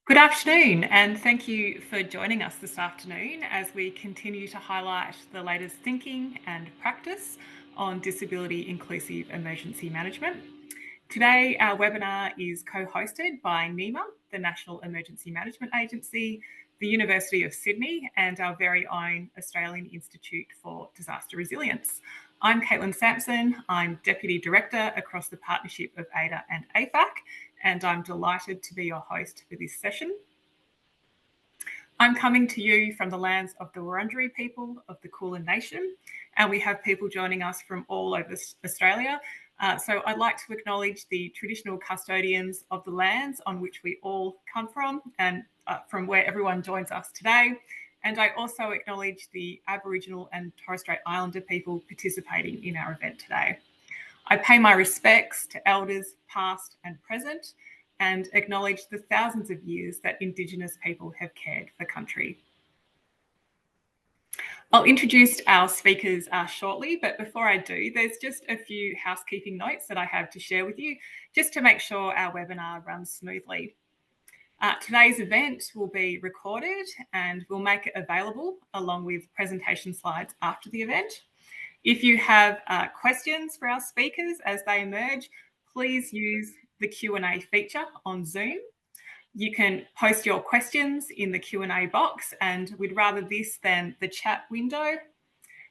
Good afternoon, and thank you for joining us this afternoon as we continue to highlight the latest thinking and practice on disability inclusive emergency management. Today, our webinar is co-hosted by NEMA, the National Emergency Management Agency, the University of Sydney, and our very own Australian Institute for Disaster Resilience. I'm Caitlin Sampson. I'm Deputy Director across the Partnership of ADA and AFAC, and I'm delighted to be your host for this session. I'm coming to you from the lands of the Wurundjeri people of the Kulin Nation, and we have people joining us from all over Australia. So I'd like to acknowledge the traditional custodians of the lands on which we all come from and from where everyone joins us today. And I also acknowledge the Aboriginal and Torres Strait Islander people participating in our event today. I pay my respects to elders past and present and acknowledge the thousands of years that Indigenous people have cared for country. I'll introduce our speakers shortly, but before I do, there's just a few housekeeping notes that I have to share with you, just to make sure our webinar runs smoothly. Today's event will be recorded and we'll make it available along with presentation slides after the event. If you have questions for our speakers as they emerge, please use the Q&A feature on Zoom. You can post your questions in the Q&A box, and we'd rather this than the chat window.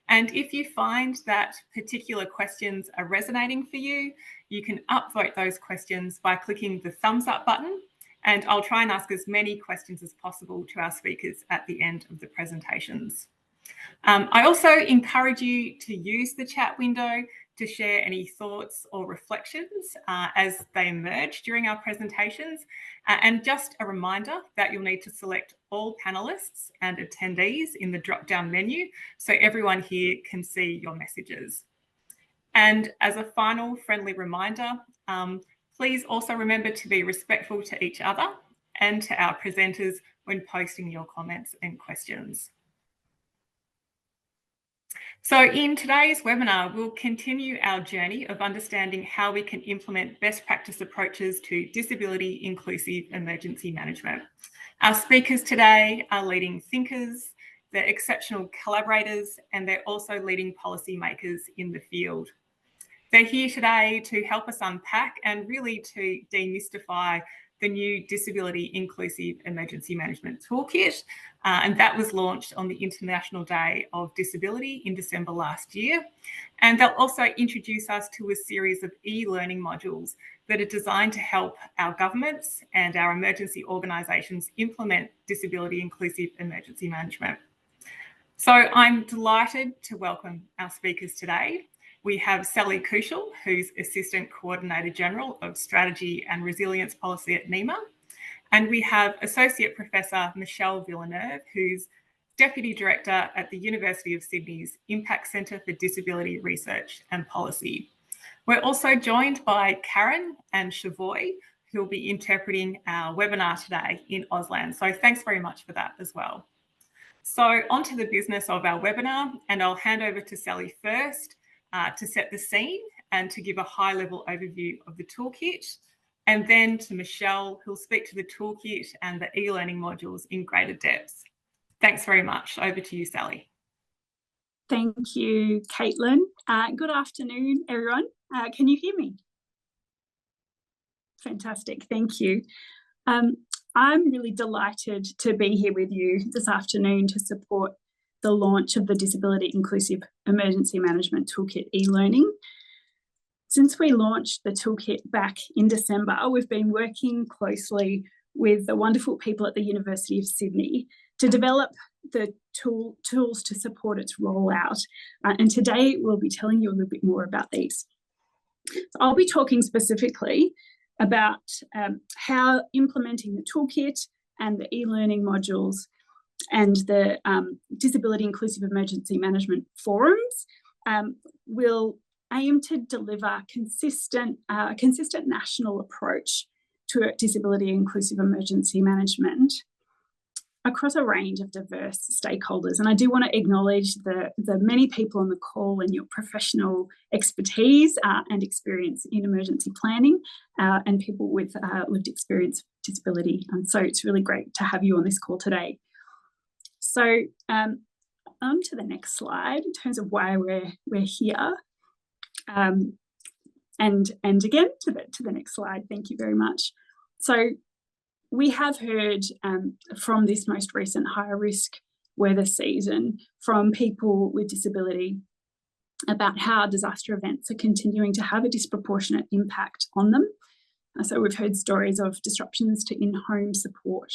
And if you find that particular questions are resonating for you, you can upvote those questions by clicking the thumbs up button, and I'll try and ask as many questions as possible to our speakers at the end of the presentations. I also encourage you to use the chat window to share any thoughts or reflections as they emerge during our presentations. And just a reminder that you'll need to select all panelists and attendees in the drop-down menu so everyone here can see your messages. And as a final friendly reminder, please also remember to be respectful to each other and to our presenters when posting your comments and questions. So in today's webinar, we'll continue our journey of understanding how we can implement best practice approaches to disability inclusive emergency management. Our speakers today are leading thinkers, they're exceptional collaborators, and they're also leading policymakers in the field. They're here today to help us unpack and really to demystify the new Disability Inclusive Emergency Management Toolkit, and that was launched on the International Day of Disability in December last year. And they'll also introduce us to a series of e-learning modules that are designed to help our governments and our emergency organisations implement disability inclusive emergency management. So I'm delighted to welcome our speakers today. We have Sally Kushel, who's Assistant Coordinator General of Strategy and Resilience Policy at NEMA. And we have Associate Professor Michelle Villeneuve, who's Deputy Director at the University of Sydney's Impact Centre for Disability Research and Policy. We're also joined by Karen and Shavoy, who will be interpreting our webinar today in Auslan. So thanks very much for that as well. So on to the business of our webinar, and I'll hand over to Sally first to set the scene and to give a high-level overview of the toolkit, and then to Michelle, who'll speak to the toolkit and the e-learning modules in greater depth. Thanks very much. Over to you, Sally. Thank you, Caitlin. Good afternoon, everyone. Can you hear me? Fantastic, thank you. I'm really delighted to be here with you this afternoon to support the launch of the Disability Inclusive Emergency Management Toolkit e-learning. Since we launched the toolkit back in December, we've been working closely with the wonderful people at the University of Sydney to develop the tools to support its rollout. And today we'll be telling you a little bit more about these. So I'll be talking specifically about how implementing the toolkit and the e-learning modules and the Disability Inclusive Emergency Management forums will aim to deliver a consistent national approach to disability inclusive emergency management. across a range of diverse stakeholders. And I do want to acknowledge the many people on the call and your professional expertise and experience in emergency planning and people with lived experience of disability. And so it's really great to have you on this call today. So on to the next slide in terms of why we're here. And again, to the next slide, thank you very much. So we have heard from this most recent higher risk weather season from people with disability about how disaster events are continuing to have a disproportionate impact on them. So we've heard stories of disruptions to in-home support,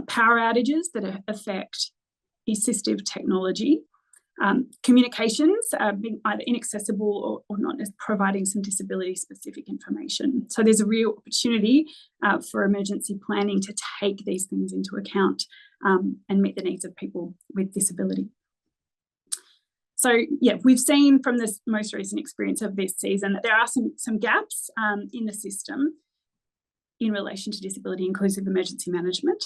power outages that affect assistive technology, communications being either inaccessible or not as providing some disability-specific information. So there's a real opportunity for emergency planning to take these things into account and meet the needs of people with disability. So yeah, we've seen from this most recent experience of this season that there are some gaps in the system in relation to disability inclusive emergency management,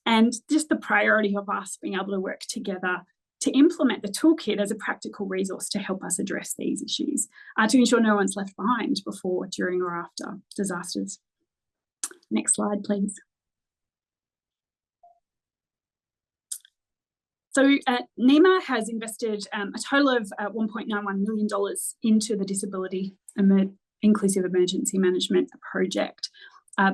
and just the priority of us being able to work together to implement the toolkit as a practical resource to help us address these issues, to ensure no one's left behind before, during or after disasters. Next slide, please. So NEMA has invested a total of $1.91 million into the Disability Inclusive Emergency Management project.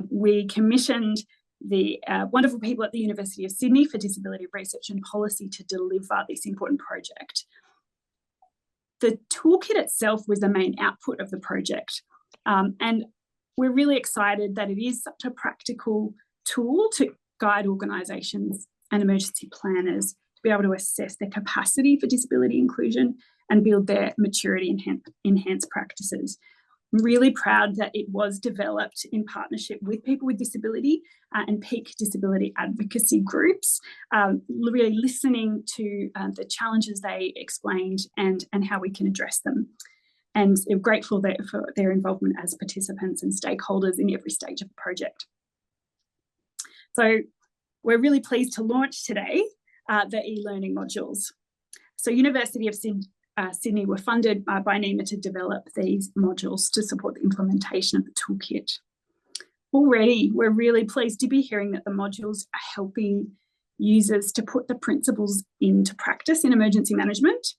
We commissioned the wonderful people at the University of Sydney for Disability Research and Policy to deliver this important project. The toolkit itself was the main output of the project, and we're really excited that it is such a practical tool to guide organisations and emergency planners to be able to assess their capacity for disability inclusion and build their maturity and enhanced practices. I'm really proud that it was developed in partnership with people with disability and peak disability advocacy groups, really listening to the challenges they explained and how we can address them. And we're grateful for their involvement as participants and stakeholders in every stage of the project. So we're really pleased to launch today the e-learning modules. So University of Sydney were funded by NEMA to develop these modules to support the implementation of the toolkit. Already, we're really pleased to be hearing that the modules are helping users to put the principles into practice in emergency management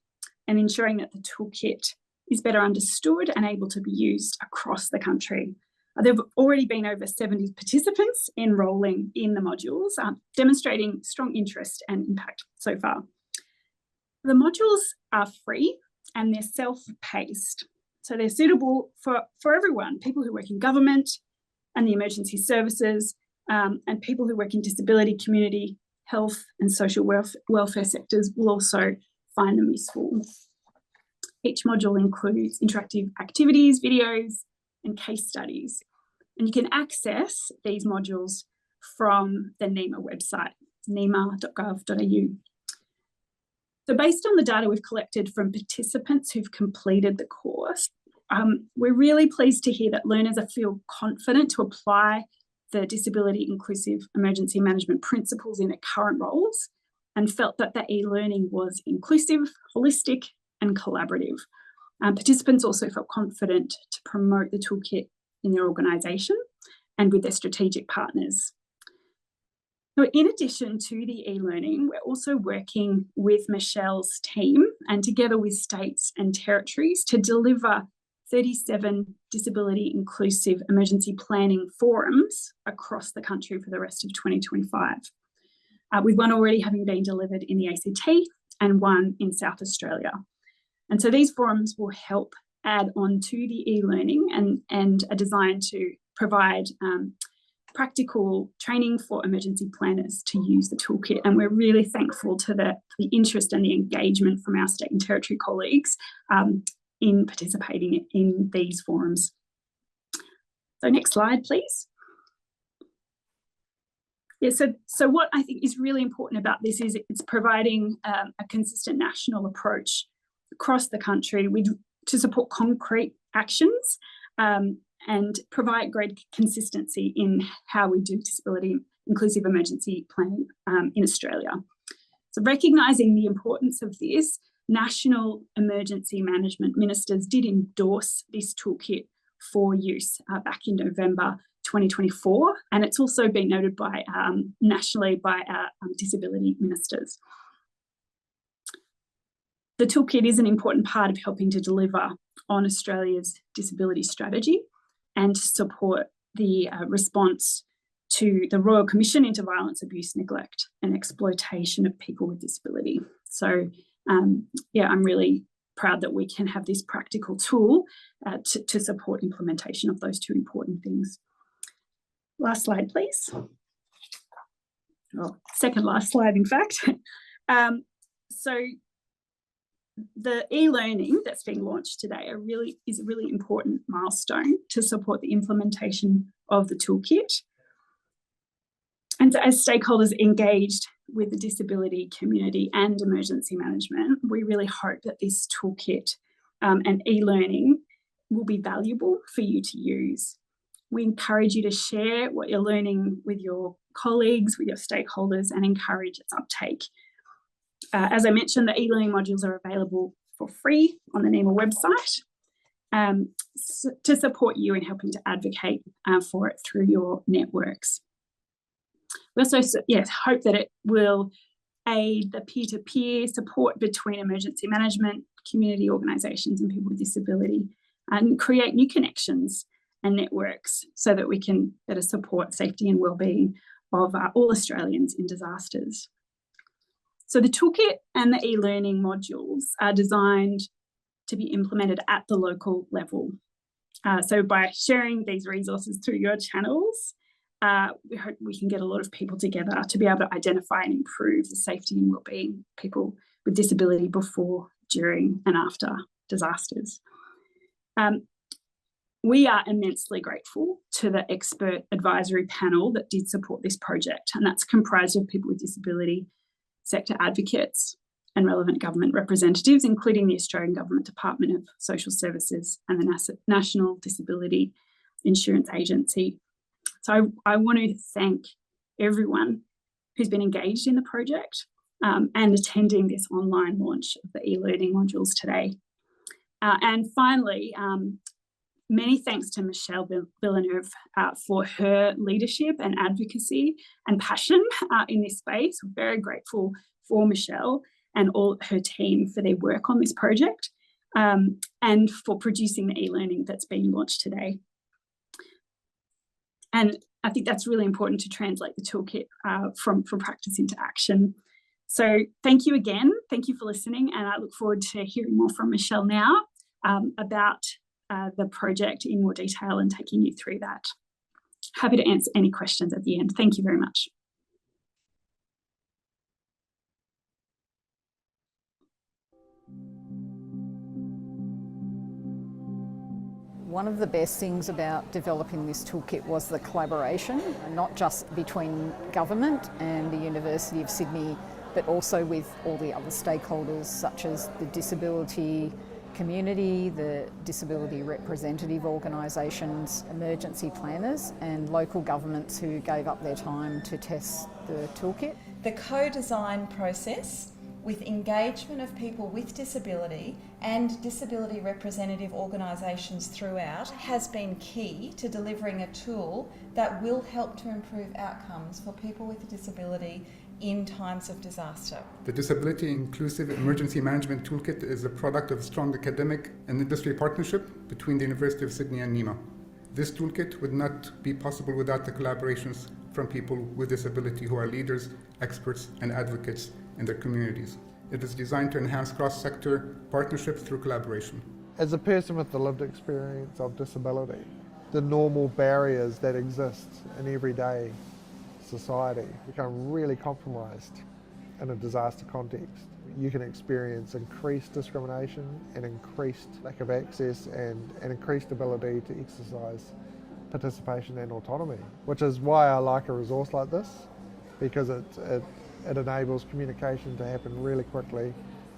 and ensuring that the toolkit is better understood and able to be used across the country. There have already been over 70 participants enrolling in the modules, demonstrating strong interest and impact so far. The modules are free and they're self-paced. So they're suitable for everyone, people who work in government and the emergency services, and people who work in disability, community, health and social welfare sectors will also find them useful. Each module includes interactive activities, videos, and case studies. And you can access these modules from the NEMA website, nema.gov.au. So based on the data we've collected from participants who've completed the course, we're really pleased to hear that learners feel confident to apply the disability inclusive emergency management principles in their current roles and felt that the e-learning was inclusive, holistic and collaborative. Participants also felt confident to promote the toolkit in their organisation and with their strategic partners. So in addition to the e-learning, we're also working with Michelle's team and together with states and territories to deliver 37 disability inclusive emergency planning forums across the country for the rest of 2025. With one already having been delivered in the ACT and one in South Australia. And so these forums will help add on to the e-learning and are designed to provide practical training for emergency planners to use the toolkit. And we're really thankful to the interest and the engagement from our state and territory colleagues in participating in these forums. So next slide, please. Yeah, so what I think is really important about this is it's providing a consistent national approach across the country to support concrete actions and provide great consistency in how we do disability inclusive emergency planning in Australia. So recognising the importance of this, national emergency management ministers did endorse this toolkit for use back in November 2024, and it's also been noted by nationally by our disability ministers. The toolkit is an important part of helping to deliver on Australia's disability strategy and to support the response to the Royal Commission into Violence, Abuse, Neglect and Exploitation of People with Disability. So yeah, I'm really proud that we can have this practical tool to support implementation of those two important things. Last slide, please. Oh, second last slide, in fact. So the e-learning that's being launched today is a really important milestone to support the implementation of the toolkit. And so as stakeholders engaged with the disability community and emergency management, we really hope that this toolkit and e-learning will be valuable for you to use. We encourage you to share what you're learning with your colleagues, with your stakeholders, and encourage its uptake. As I mentioned, the e-learning modules are available for free on the NEMA website to support you in helping to advocate for it through your networks. We also hope that it will aid the peer-to-peer support between emergency management, community organisations and people with disability, and create new connections and networks so that we can better support safety and wellbeing of all Australians in disasters. So the toolkit and the e-learning modules are designed to be implemented at the local level. So by sharing these resources through your channels, we hope we can get a lot of people together to be able to identify and improve the safety and wellbeing of people with disability before, during and after disasters. We are immensely grateful to the expert advisory panel that did support this project, and that's comprised of people with disability, sector advocates and relevant government representatives, including the Australian Government Department of Social Services and the National Disability Insurance Agency. So I want to thank everyone who's been engaged in the project and attending this online launch of the e-learning modules today. And finally, many thanks to Michelle Villeneuve for her leadership and advocacy and passion in this space. We're very grateful for Michelle and all her team for their work on this project and for producing the e-learning that's being launched today. And I think that's really important to translate the toolkit from practice into action. So thank you again. Thank you for listening. And I look forward to hearing more from Michelle now about the project in more detail and taking you through that. Happy to answer any questions at the end. Thank you very much. One of the best things about developing this toolkit was the collaboration, not just between government and the University of Sydney, but also with all the other stakeholders such as the disability community, the disability representative organisations, emergency planners and local governments who gave up their time to test the toolkit. The co-design process with engagement of people with disability and disability representative organisations throughout has been key to delivering a tool that will help to improve outcomes for people with a disability in times of disaster. The Disability Inclusive Emergency Management Toolkit is a product of a strong academic and industry partnership between the University of Sydney and NEMA. This toolkit would not be possible without the collaborations from people with disability who are leaders, experts, and advocates in their communities. It is designed to enhance cross-sector partnership through collaboration. As a person with the lived experience of disability, the normal barriers that exist in everyday society become really compromised in a disaster context. You can experience increased discrimination and increased lack of access and an increased ability to exercise participation and autonomy, which is why I like a resource like this, because it enables communication to happen really quickly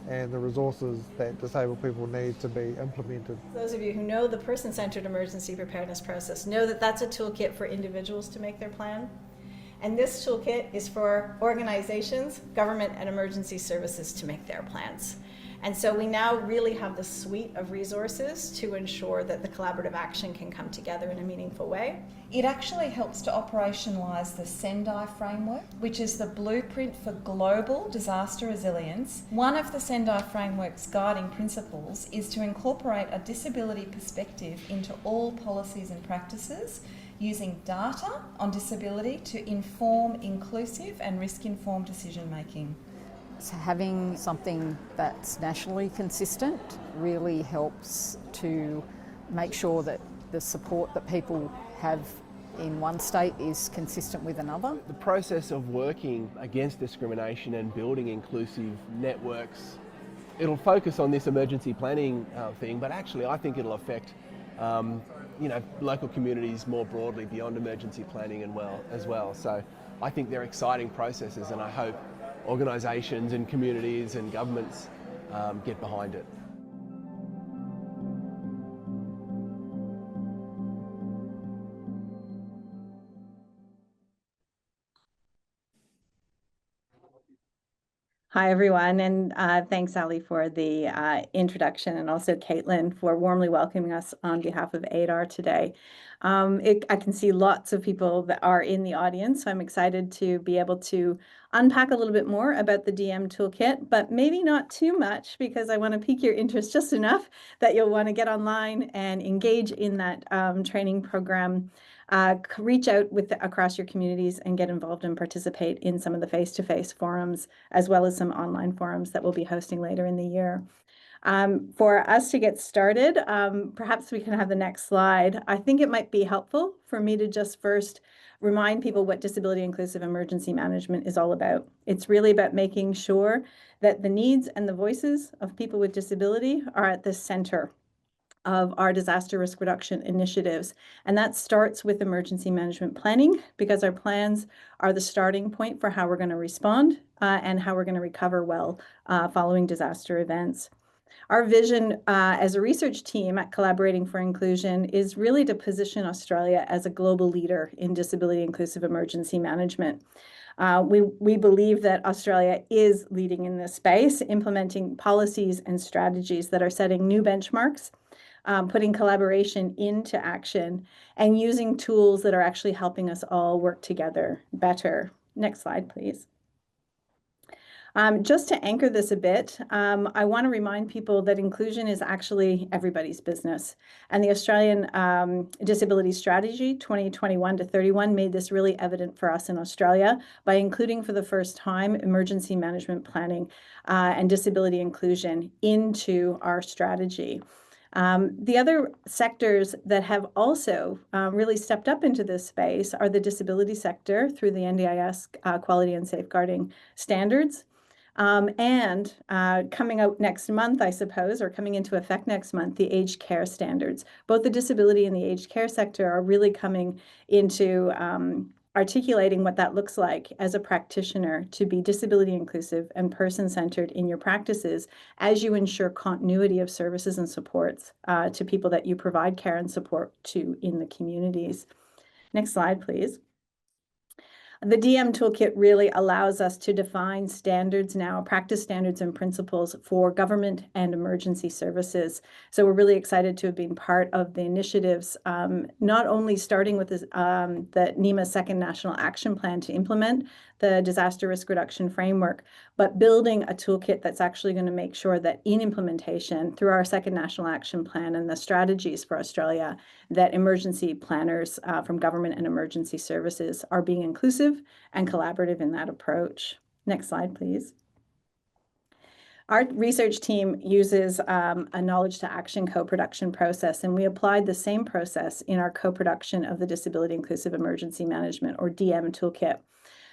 and the resources that disabled people need to be implemented. Those of you who know the person-centered emergency preparedness process know that that's a toolkit for individuals to make their plan. And this toolkit is for organizations, government, and emergency services to make their plans. And so we now really have the suite of resources to ensure that the collaborative action can come together in a meaningful way. It actually helps to operationalise the Sendai framework, which is the blueprint for global disaster resilience. One of the Sendai framework's guiding principles is to incorporate a disability perspective into all policies and practices, using data on disability to inform inclusive and risk-informed decision-making. So having something that's nationally consistent really helps to make sure that the support that people have in one state is consistent with another. The process of working against discrimination and building inclusive networks, it'll focus on this emergency planning thing, but actually I think it'll affect local communities more broadly beyond emergency planning as well. So I think they're exciting processes, and I hope organisations and communities and governments get behind it. Hi, everyone, and thanks, Ali, for the introduction, and also Caitlin for warmly welcoming us on behalf of ADAR today. I can see lots of people that are in the audience, so I'm excited to be able to unpack a little bit more about the DIEM Toolkit, but maybe not too much, because I want to pique your interest just enough that you'll want to get online and engage in that training program. Reach out across your communities and get involved and participate in some of the face-to-face forums, as well as some online forums that we'll be hosting later in the year. For us to get started, perhaps we can have the next slide. I think it might be helpful for me to just first remind people what disability inclusive emergency management is all about. It's really about making sure that the needs and the voices of people with disability are at the center of our disaster risk reduction initiatives. And that starts with emergency management planning, because our plans are the starting point for how we're going to respond and how we're going to recover well following disaster events. Our vision as a research team at Collaborating for Inclusion is really to position Australia as a global leader in disability inclusive emergency management. We believe that Australia is leading in this space, implementing policies and strategies that are setting new benchmarks, putting collaboration into action, and using tools that are actually helping us all work together better. Next slide, please. Just to anchor this a bit, I want to remind people that inclusion is actually everybody's business. And the Australian Disability Strategy 2021 to 31 made this really evident for us in Australia by including for the first time emergency management planning and disability inclusion into our strategy. The other sectors that have also really stepped up into this space are the disability sector through the NDIS quality and safeguarding standards. And coming out next month, I suppose, or coming into effect next month, the aged care standards. Both the disability and the aged care sector are really coming into articulating what that looks like as a practitioner to be disability inclusive and person-centered in your practices as you ensure continuity of services and supports to people that you provide care and support to in the communities. Next slide, please. The DIEM Toolkit really allows us to define standards now, practice standards and principles for government and emergency services. So we're really excited to have been part of the initiatives, not only starting with the NEMA Second National Action Plan to implement the disaster risk reduction framework, but building a toolkit that's actually going to make sure that in implementation through our Second National Action Plan and the strategies for Australia, that emergency planners from government and emergency services are being inclusive and collaborative in that approach. Next slide, please. Our research team uses a knowledge to action co-production process, and we applied the same process in our co-production of the Disability Inclusive Emergency Management, or DIEM Toolkit.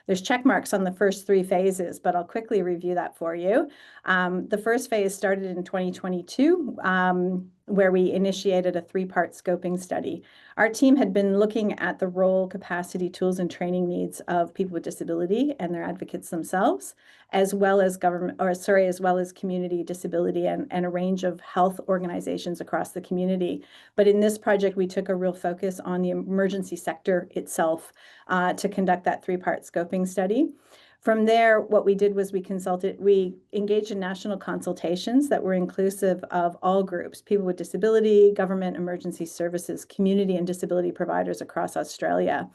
There's check marks on the first three phases, but I'll quickly review that for you. The first phase started in 2022 where we initiated a 3-part scoping study. Our team had been looking at the role, capacity, tools, and training needs of people with disability and their advocates themselves, as well as community disability and a range of health organizations across the community. But in this project, we took a real focus on the emergency sector itself to conduct that 3-part scoping study. From there, what we did was we engaged in national consultations that were inclusive of all groups, people with disability, government, emergency services, community and disability providers across Australia.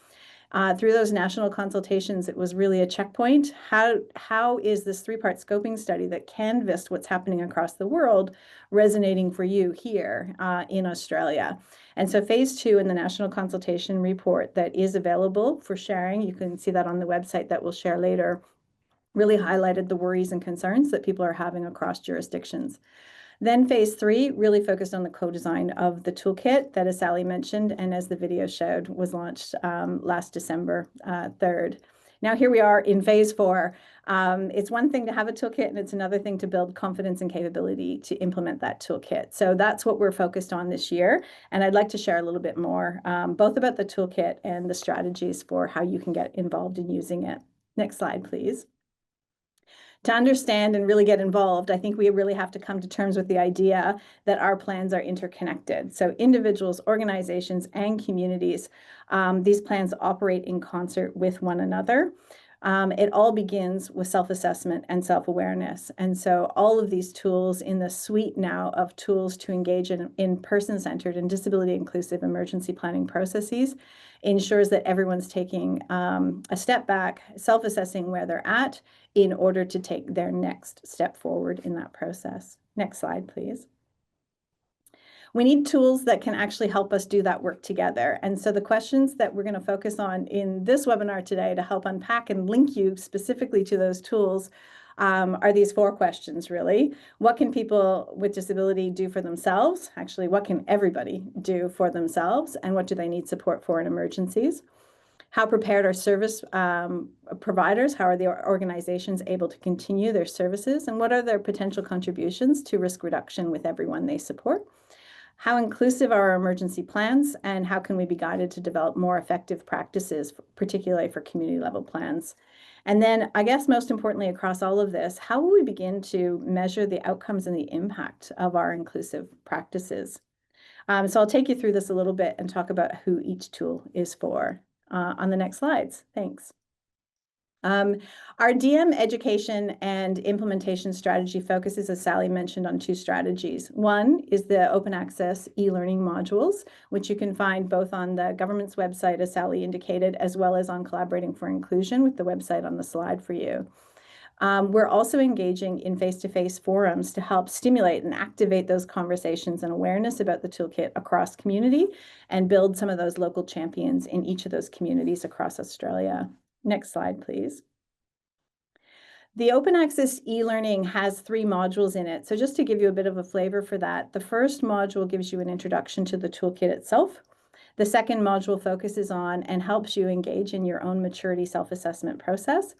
Through those national consultations, it was really a checkpoint. How is this 3-part scoping study that canvassed what's happening across the world resonating for you here in Australia? And so phase 2 in the national consultation report that is available for sharing, you can see that on the website that we'll share later, really highlighted the worries and concerns that people are having across jurisdictions. Then phase 3 really focused on the co-design of the toolkit that, as Sally mentioned, and as the video showed, was launched last December 3rd. Now here we are in phase 4. It's one thing to have a toolkit, and it's another thing to build confidence and capability to implement that toolkit. So that's what we're focused on this year. And I'd like to share a little bit more, both about the toolkit and the strategies for how you can get involved in using it. Next slide, please. To understand and really get involved, I think we really have to come to terms with the idea that our plans are interconnected. So individuals, organizations, and communities, these plans operate in concert with one another. It all begins with self-assessment and self-awareness. And so all of these tools in the suite now of tools to engage in person-centered and disability-inclusive emergency planning processes ensures that everyone's taking a step back, self-assessing where they're at in order to take their next step forward in that process. Next slide, please. We need tools that can actually help us do that work together. And so the questions that we're going to focus on in this webinar today to help unpack and link you specifically to those tools are these 4 questions, really. What can people with disability do for themselves? Actually, what can everybody do for themselves? And what do they need support for in emergencies? How prepared are service providers? How are the organizations able to continue their services? And what are their potential contributions to risk reduction with everyone they support? How inclusive are our emergency plans? And how can we be guided to develop more effective practices, particularly for community level plans? And then I guess most importantly across all of this, how will we begin to measure the outcomes and the impact of our inclusive practices? So I'll take you through this a little bit and talk about who each tool is for on the next slides. Thanks. Our DIEM education and implementation strategy focuses, as Sally mentioned, on 2 strategies. One is the open access e-learning modules, which you can find both on the government's website, as Sally indicated, as well as on Collaborating for Inclusion with the website on the slide for you. We're also engaging in face-to-face forums to help stimulate and activate those conversations and awareness about the toolkit across community and build some of those local champions in each of those communities across Australia. Next slide, please. The open access e-learning has 3 modules in it. So just to give you a bit of a flavor for that, the first module gives you an introduction to the toolkit itself. The second module focuses on and helps you engage in your own maturity self-assessment process.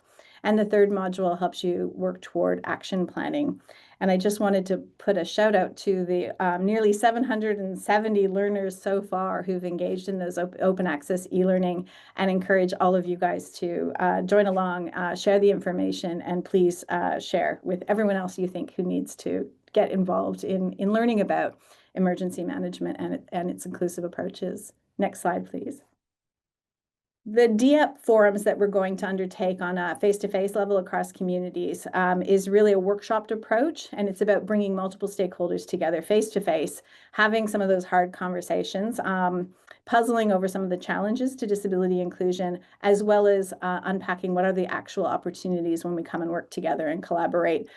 And the third module helps you work toward action planning. And I just wanted to put a shout out to the nearly 770 learners so far who've engaged in those open access e-learning, and encourage all of you guys to join along, share the information, and please share with everyone else you think who needs to get involved in learning about emergency management and its inclusive approaches. Next slide, please. The DIEP forums that we're going to undertake on a face-to-face level across communities is really a workshopped approach, and it's about bringing multiple stakeholders together face-to-face, having some of those hard conversations, puzzling over some of the challenges to disability inclusion, as well as unpacking what are the actual opportunities when we come and work together and collaborate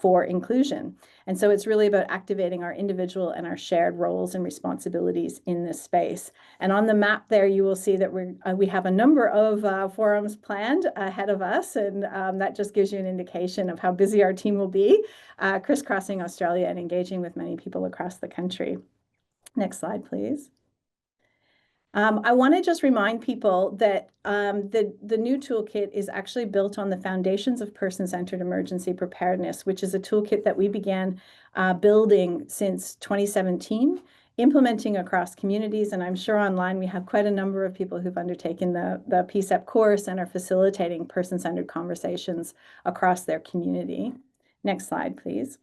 for inclusion. And so it's really about activating our individual and our shared roles and responsibilities in this space. And on the map there, you will see that we have a number of forums planned ahead of us, and that just gives you an indication of how busy our team will be, crisscrossing Australia and engaging with many people across the country. Next slide, please. I want to just remind people that the new toolkit is actually built on the foundations of person-centered emergency preparedness, which is a toolkit that we began building since 2017, implementing across communities. And I'm sure online we have quite a number of people who've undertaken the PCEP course and are facilitating person-centered conversations across their community. Next slide, please.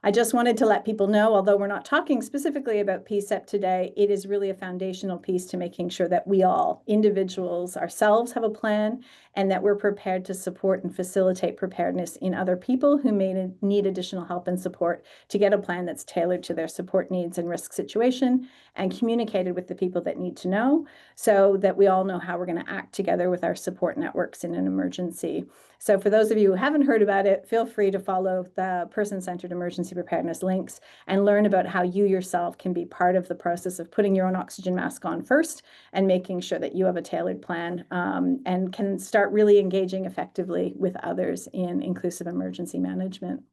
I just wanted to let people know, although we're not talking specifically about PCEP today, it is really a foundational piece to making sure that we all, individuals, ourselves have a plan, and that we're prepared to support and facilitate preparedness in other people who may need additional help and support to get a plan that's tailored to their support needs and risk situation and communicated with the people that need to know, so that we all know how we're going to act together with our support networks in an emergency. So for those of you who haven't heard about it, feel free to follow the person-centered emergency preparedness links and learn about how you yourself can be part of the process of putting your own oxygen mask on first and making sure that you have a tailored plan and can start really engaging effectively with others in inclusive emergency management.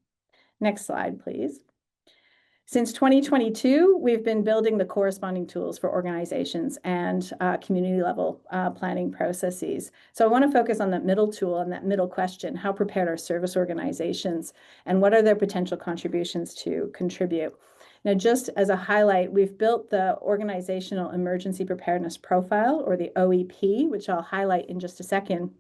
Next slide, please. Since 2022, we've been building the corresponding tools for organizations and community level planning processes. So I want to focus on that middle tool and that middle question: how prepared are service organizations and what are their potential contributions to contribute? Now, just as a highlight, we've built the Organizational Emergency Preparedness Profile, or the OEP, which I'll highlight in just a second.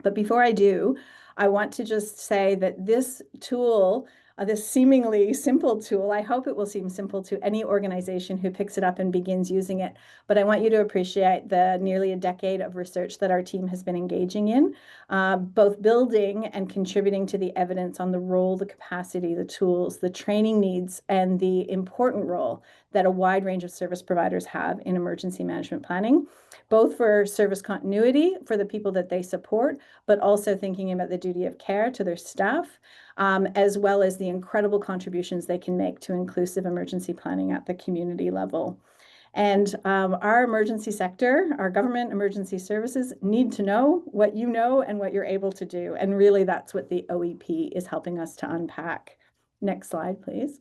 But before I do, I want to just say that this tool, this seemingly simple tool, I hope it will seem simple to any organization who picks it up and begins using it. But I want you to appreciate the nearly a decade of research that our team has been engaging in, both building and contributing to the evidence on the role, the capacity, the tools, the training needs, and the important role that a wide range of service providers have in emergency management planning, both for service continuity for the people that they support, but also thinking about the duty of care to their staff, as well as the incredible contributions they can make to inclusive emergency planning at the community level. And our emergency sector, our government emergency services, need to know what you know and what you're able to do. And really, that's what the OEP is helping us to unpack. Next slide, please.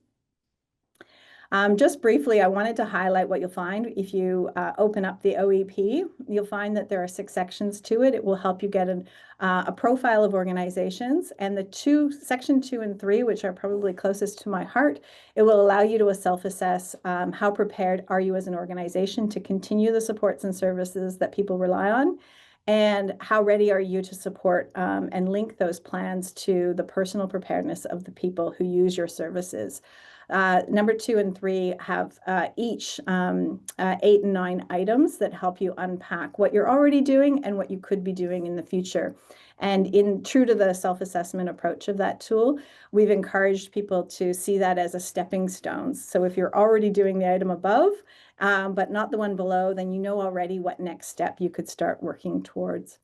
Just briefly, I wanted to highlight what you'll find if you open up the OEP. You'll find that there are 6 sections to it. It will help you get a profile of organizations, and the section 2 and 3, which are probably closest to my heart, it will allow you to self-assess how prepared are you as an organization to continue the supports and services that people rely on, and how ready are you to support and link those plans to the personal preparedness of the people who use your services. Number 2 and 3 have each 8 and 9 items that help you unpack what you're already doing and what you could be doing in the future. And true to the self-assessment approach of that tool, we've encouraged people to see that as a stepping stone. So if you're already doing the item above, but not the one below, then you know already what next step you could start working towards.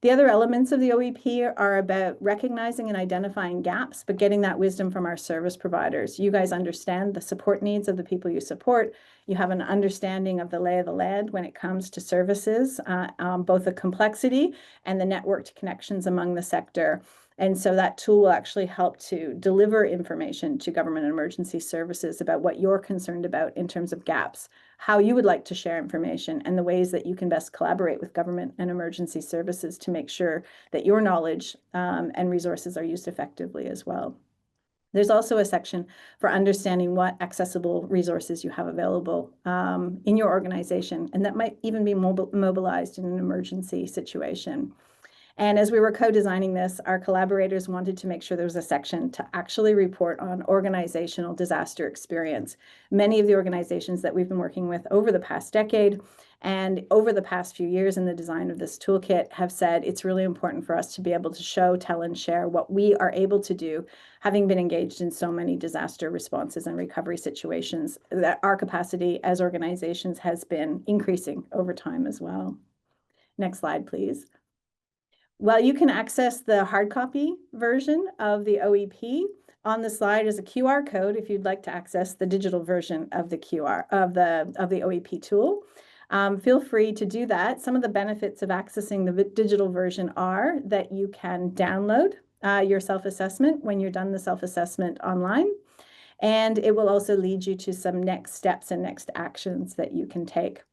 The other elements of the OEP are about recognizing and identifying gaps, but getting that wisdom from our service providers. You guys understand the support needs of the people you support. You have an understanding of the lay of the land when it comes to services, both the complexity and the networked connections among the sector. And so that tool will actually help to deliver information to government emergency services about what you're concerned about in terms of gaps, how you would like to share information, and the ways that you can best collaborate with government and emergency services to make sure that your knowledge and resources are used effectively as well. There's also a section for understanding what accessible resources you have available in your organization, and that might even be mobilized in an emergency situation. And as we were co-designing this, our collaborators wanted to make sure there was a section to actually report on organizational disaster experience. Many of the organizations that we've been working with over the past decade and over the past few years in the design of this toolkit have said it's really important for us to be able to show, tell, and share what we are able to do, having been engaged in so many disaster responses and recovery situations, that our capacity as organizations has been increasing over time as well. Next slide, please. Well, you can access the hard copy version of the OEP. On the slide is a QR code if you'd like to access the digital version of the the OEP tool. Feel free to do that. Some of the benefits of accessing the digital version are that you can download your self-assessment when you're done the self-assessment online, and it will also lead you to some next steps and next actions that you can take.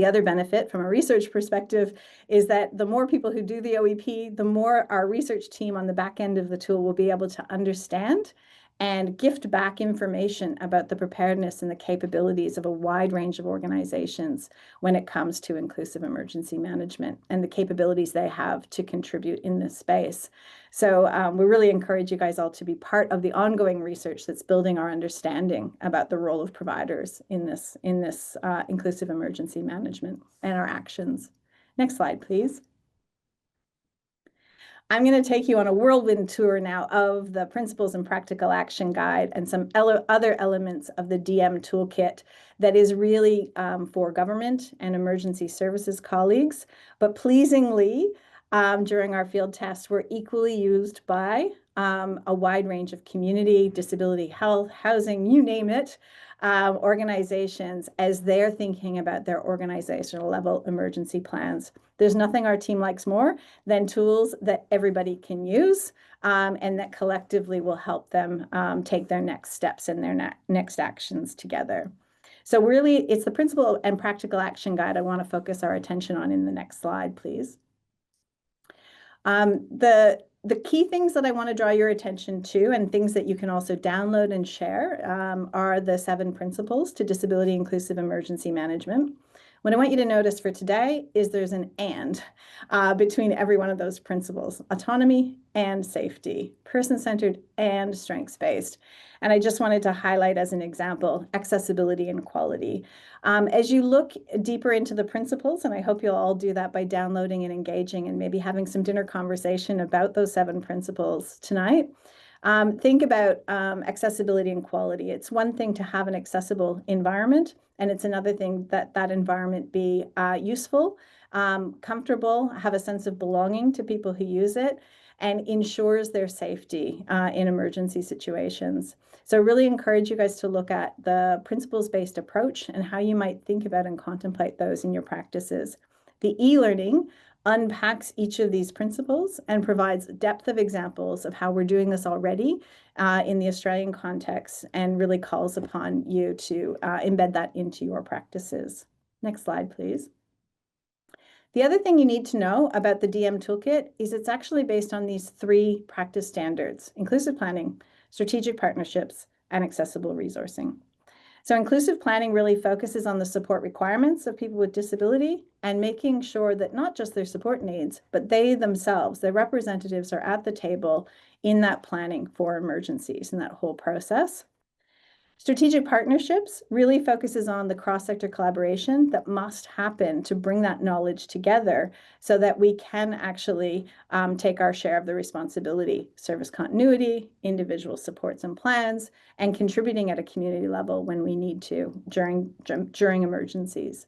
The other benefit from a research perspective is that the more people who do the OEP, the more our research team on the back end of the tool will be able to understand and gift back information about the preparedness and the capabilities of a wide range of organizations when it comes to inclusive emergency management and the capabilities they have to contribute in this space. So we really encourage you guys all to be part of the ongoing research that's building our understanding about the role of providers in this inclusive emergency management and our actions. Next slide, please. I'm going to take you on a whirlwind tour now of the Principles and Practical Action Guide and some other elements of the DIEM Toolkit that is really for government and emergency services colleagues. But pleasingly, during our field tests, were equally used by a wide range of community, disability, health, housing, you name it, organizations as they're thinking about their organizational level emergency plans. There's nothing our team likes more than tools that everybody can use and that collectively will help them take their next steps and their next actions together. So really, it's the Principle and Practical Action Guide I want to focus our attention on in the next slide, please. The key things that I want to draw your attention to, and things that you can also download and share, are the 7 principles to disability inclusive emergency management. What I want you to notice for today is there's an and between every one of those principles: autonomy and safety, person-centered and strengths-based. And I just wanted to highlight as an example, accessibility and quality. As you look deeper into the principles, and I hope you'll all do that by downloading and engaging and maybe having some dinner conversation about those 7 principles tonight, think about accessibility and quality. It's one thing to have an accessible environment, and it's another thing that that environment be useful, comfortable, have a sense of belonging to people who use it, and ensures their safety in emergency situations. So I really encourage you guys to look at the principles-based approach and how you might think about and contemplate those in your practices. The e-learning unpacks each of these principles and provides depth of examples of how we're doing this already in the Australian context, and really calls upon you to embed that into your practices. Next slide, please. The other thing you need to know about the DIEM Toolkit is it's actually based on these 3 practice standards: inclusive planning, strategic partnerships, and accessible resourcing. So inclusive planning really focuses on the support requirements of people with disability and making sure that not just their support needs, but they themselves, their representatives, are at the table in that planning for emergencies and that whole process. Strategic partnerships really focuses on the cross-sector collaboration that must happen to bring that knowledge together so that we can actually take our share of the responsibility: service continuity, individual supports and plans, and contributing at a community level when we need to during emergencies.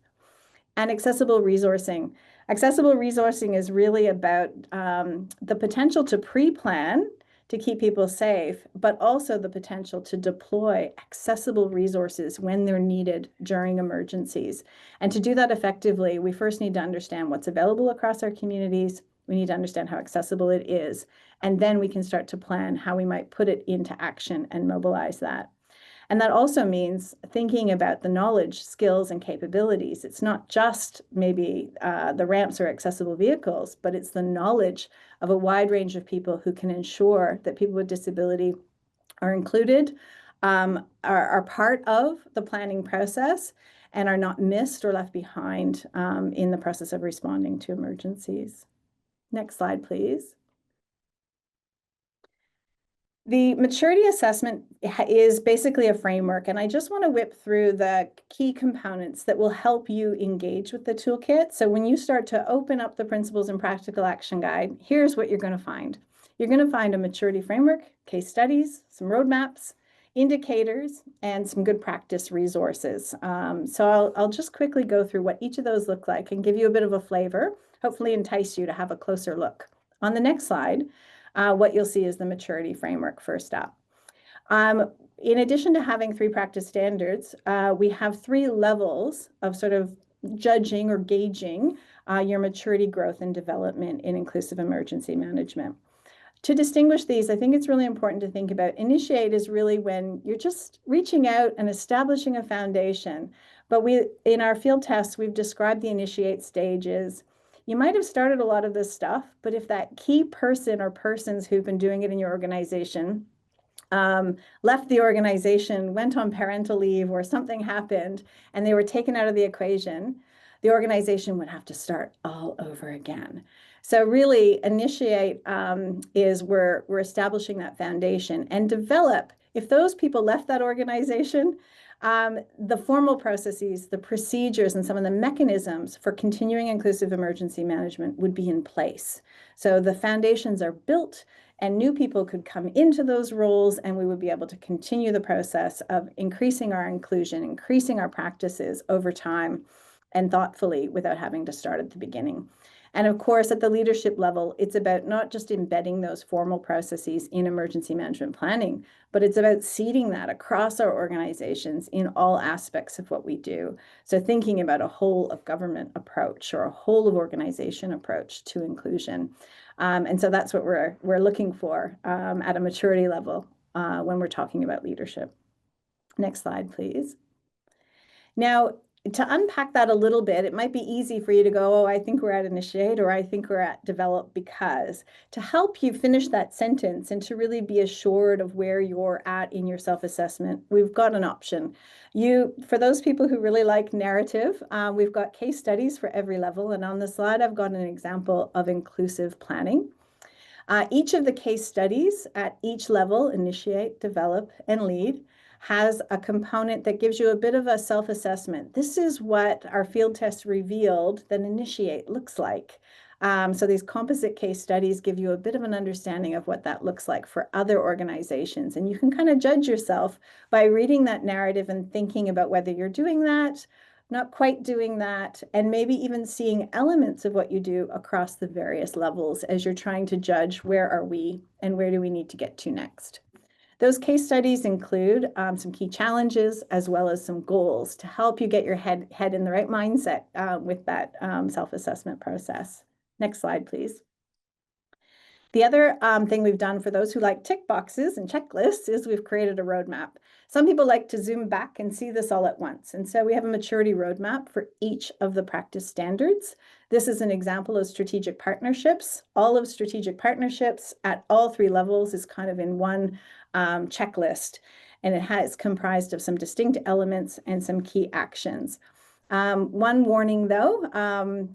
And accessible resourcing. Accessible resourcing is really about the potential to pre-plan to keep people safe, but also the potential to deploy accessible resources when they're needed during emergencies. And to do that effectively, we first need to understand what's available across our communities. We need to understand how accessible it is. And then we can start to plan how we might put it into action and mobilize that. And that also means thinking about the knowledge, skills, and capabilities. It's not just maybe the ramps or accessible vehicles, but it's the knowledge of a wide range of people who can ensure that people with disability are included, are part of the planning process, and are not missed or left behind in the process of responding to emergencies. Next slide, please. The maturity assessment is basically a framework, and I just want to whip through the key components that will help you engage with the toolkit. So when you start to open up the Principles and Practical Action Guide, here's what you're going to find. You're going to find a maturity framework, case studies, some roadmaps, indicators, and some good practice resources. So I'll just quickly go through what each of those look like and give you a bit of a flavor, hopefully entice you to have a closer look. On the next slide, what you'll see is the maturity framework first up. In addition to having 3 practice standards, we have 3 levels of sort of judging or gauging your maturity growth and development in inclusive emergency management. To distinguish these, I think it's really important to think about initiate is really when you're just reaching out and establishing a foundation, But in our field tests, we've described the initiate stages. You might have started a lot of this stuff, but if that key person or persons who've been doing it in your organization left the organization, went on parental leave, or something happened and they were taken out of the equation, the organization would have to start all over again. So really, initiate is we're establishing that foundation, and develop. If those people left that organization, the formal processes, the procedures, and some of the mechanisms for continuing inclusive emergency management would be in place. So the foundations are built, and new people could come into those roles, and we would be able to continue the process of increasing our inclusion, increasing our practices over time and thoughtfully without having to start at the beginning. And of course, at the leadership level, it's about not just embedding those formal processes in emergency management planning, but it's about seeding that across our organizations in all aspects of what we do. So thinking about a whole of government approach or a whole of organization approach to inclusion. And so that's what we're looking for at a maturity level when we're talking about leadership. Next slide, please. Now, to unpack that a little bit, it might be easy for you to go, oh, I think we're at initiate, or I think we're at develop, because to help you finish that sentence and to really be assured of where you're at in your self-assessment, we've got an option. For those people who really like narrative, we've got case studies for every level. And on the slide, I've got an example of inclusive planning. Each of the case studies at each level, initiate, develop, and lead, has a component that gives you a bit of a self-assessment. This is what our field tests revealed that initiate looks like. So these composite case studies give you a bit of an understanding of what that looks like for other organizations. And you can kind of judge yourself by reading that narrative and thinking about whether you're doing that, not quite doing that, and maybe even seeing elements of what you do across the various levels as you're trying to judge where are we and where do we need to get to next. Those case studies include some key challenges as well as some goals to help you get your head in the right mindset with that self-assessment process. Next slide, please. The other thing we've done for those who like tick boxes and checklists is we've created a roadmap. Some people like to zoom back and see this all at once. And so we have a maturity roadmap for each of the practice standards. This is an example of strategic partnerships. All of strategic partnerships at all three levels is kind of in one checklist, and it has comprised of some distinct elements and some key actions. One warning though,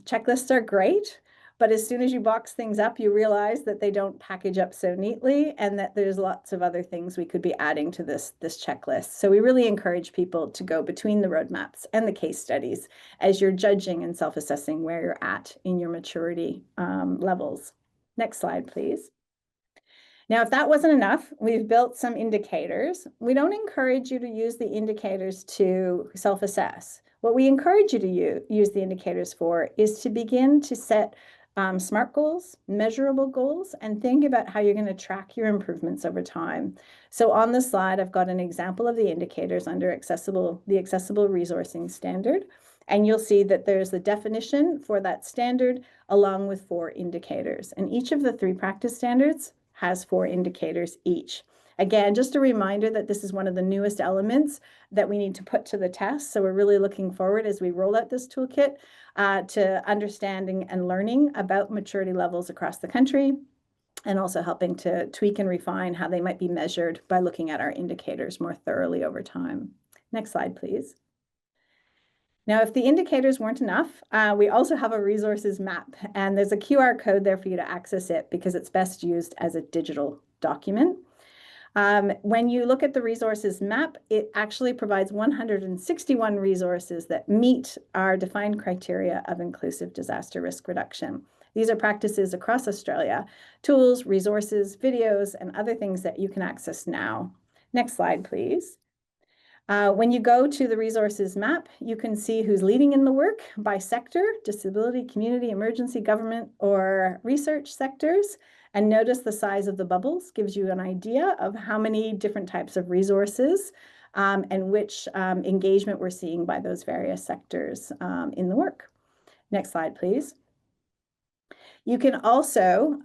checklists are great, but as soon as you box things up, you realize that they don't package up so neatly and that there's lots of other things we could be adding to this checklist. So we really encourage people to go between the roadmaps and the case studies as you're judging and self-assessing where you're at in your maturity levels. Next slide, please. Now, if that wasn't enough, we've built some indicators. We don't encourage you to use the indicators to self-assess. What we encourage you to use the indicators for is to begin to set SMART goals, measurable goals, and think about how you're going to track your improvements over time. So on the slide, I've got an example of the indicators under the accessible resourcing standard. And you'll see that there's the definition for that standard along with 4 indicators. And each of the 3 practice standards has 4 indicators each. Again, just a reminder that this is one of the newest elements that we need to put to the test. So we're really looking forward as we roll out this toolkit to understanding and learning about maturity levels across the country, and also helping to tweak and refine how they might be measured by looking at our indicators more thoroughly over time. Next slide, please. Now, if the indicators weren't enough, we also have a resources map, and there's a QR code there for you to access it because it's best used as a digital document. When you look at the resources map, it actually provides 161 resources that meet our defined criteria of inclusive disaster risk reduction. These are practices across Australia, tools, resources, videos, and other things that you can access now. Next slide, please. When you go to the resources map, you can see who's leading in the work by sector, disability, community, emergency, government, or research sectors. And notice the size of the bubbles gives you an idea of how many different types of resources and which engagement we're seeing by those various sectors in the work. Next slide, please. You can also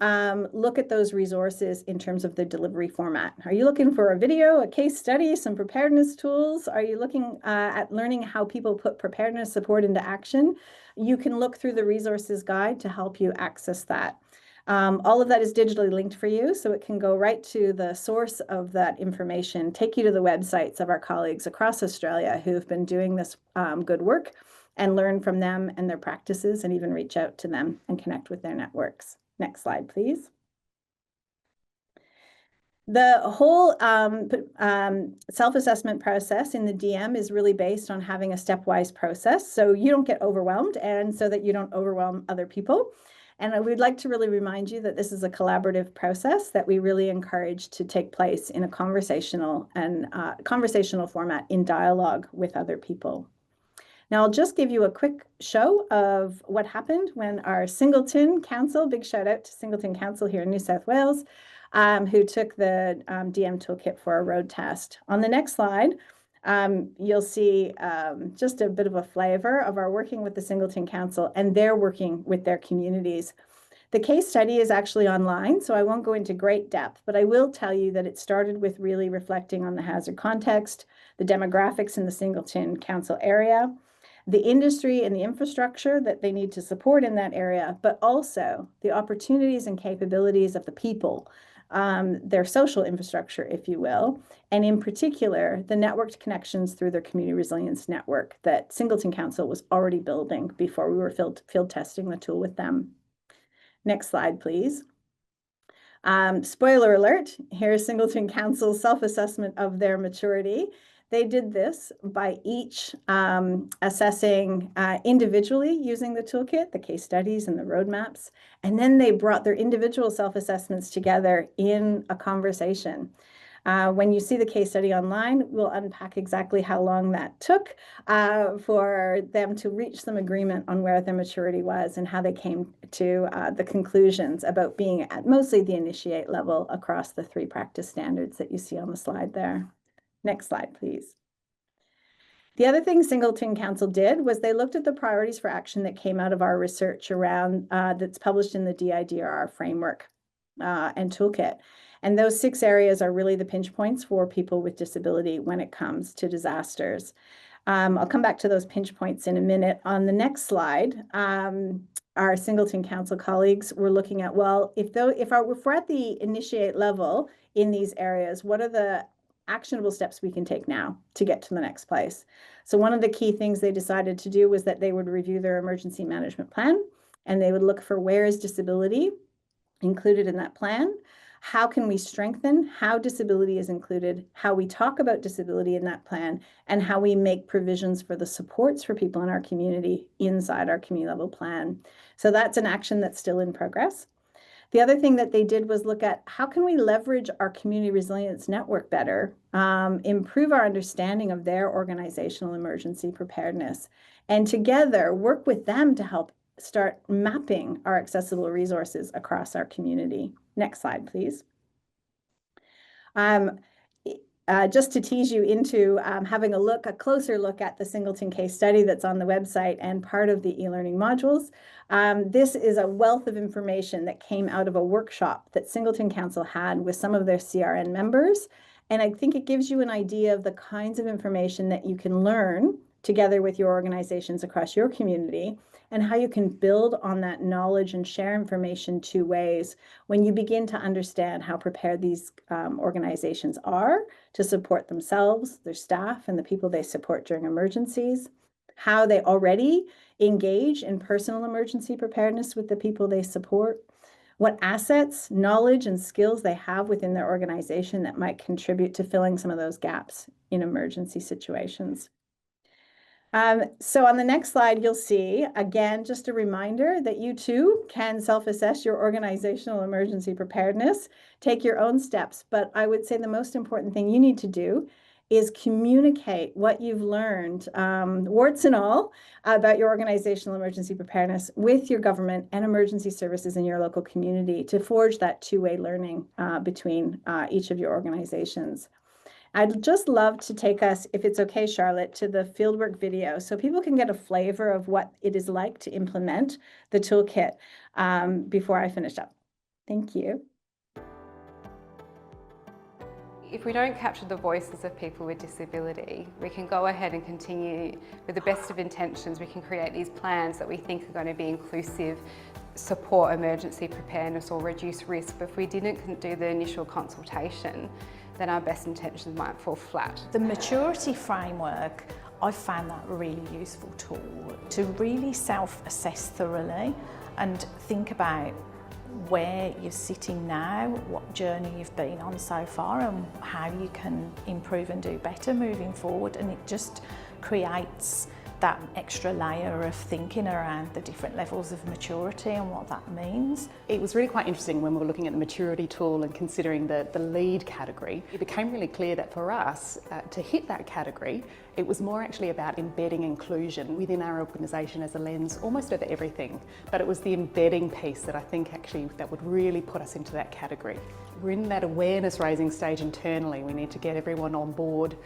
look at those resources in terms of the delivery format. Are you looking for a video, a case study, some preparedness tools? Are you looking at learning how people put preparedness support into action? You can look through the resources guide to help you access that. All of that is digitally linked for you, so it can go right to the source of that information, take you to the websites of our colleagues across Australia who've been doing this good work, and learn from them and their practices, and even reach out to them and connect with their networks. Next slide, please. The whole self-assessment process in the DIEM is really based on having a stepwise process, so you don't get overwhelmed and so that you don't overwhelm other people. And we'd like to really remind you that this is a collaborative process that we really encourage to take place in a conversational format in dialogue with other people. Now, I'll just give you a quick show of what happened when our Singleton Council, big shout out to Singleton Council here in New South Wales, who took the DIEM Toolkit for a road test. On the next slide, you'll see just a bit of a flavor of our working with the Singleton Council and their working with their communities. The case study is actually online, so I won't go into great depth, but I will tell you that it started with really reflecting on the hazard context, the demographics in the Singleton Council area, the industry and the infrastructure that they need to support in that area, but also the opportunities and capabilities of the people, their social infrastructure, if you will, and in particular, the networked connections through their community resilience network that Singleton Council was already building before we were field testing the tool with them. Next slide, please. Spoiler alert, here's Singleton Council's self-assessment of their maturity. They did this by each assessing individually using the toolkit, the case studies and the roadmaps, and then they brought their individual self-assessments together in a conversation. When you see the case study online, we'll unpack exactly how long that took for them to reach some agreement on where their maturity was and how they came to the conclusions about being at mostly the initiate level across the 3 practice standards that you see on the slide there. Next slide, please. The other thing Singleton Council did was they looked at the priorities for action that came out of our research around that's published in the DIDRR framework and toolkit. And those 6 areas are really the pinch points for people with disability when it comes to disasters. I'll come back to those pinch points in a minute. On the next slide, our Singleton Council colleagues were looking at, well, if we're at the initiate level in these areas, what are the actionable steps we can take now to get to the next place? So one of the key things they decided to do was that they would review their emergency management plan, and they would look for where is disability included in that plan. How can we strengthen how disability is included, how we talk about disability in that plan, and how we make provisions for the supports for people in our community inside our community level plan. So that's an action that's still in progress. The other thing that they did was look at how can we leverage our community resilience network better, improve our understanding of their organizational emergency preparedness, and together work with them to help start mapping our accessible resources across our community. Next slide, please. Just to tease you into having a closer look at the Singleton case study that's on the website and part of the e-learning modules. This is a wealth of information that came out of a workshop that Singleton Council had with some of their CRN members. And I think it gives you an idea of the kinds of information that you can learn together with your organizations across your community, and how you can build on that knowledge and share information 2 ways when you begin to understand how prepared these organizations are to support themselves, their staff, and the people they support during emergencies, how they already engage in personal emergency preparedness with the people they support, what assets, knowledge, and skills they have within their organization that might contribute to filling some of those gaps in emergency situations. So on the next slide, you'll see, again, just a reminder that you too can self-assess your organizational emergency preparedness, take your own steps. But I would say the most important thing you need to do is communicate what you've learned, warts and all, about your organizational emergency preparedness with your government and emergency services in your local community to forge that 2-way learning between each of your organizations. I'd just love to take us, if it's okay, Charlotte, to the fieldwork video so people can get a flavor of what it is like to implement the toolkit before I finish up. Thank you. If we don't capture the voices of people with disability, we can go ahead and continue with the best of intentions. We can create these plans that we think are going to be inclusive, support emergency preparedness or reduce risk. But if we didn't do the initial consultation, then our best intentions might fall flat. The maturity framework, I found that a really useful tool to really self-assess thoroughly and think about where you're sitting now, what journey you've been on so far and how you can improve and do better moving forward, and it just creates that extra layer of thinking around the different levels of maturity and what that means. It was really quite interesting when we were looking at the maturity tool and considering the lead category. It became really clear that for us, to hit that category, it was more actually about embedding inclusion within our organisation as a lens almost over everything. But it was the embedding piece that I think actually that would really put us into that category. We're in that awareness raising stage internally. We need to get everyone on board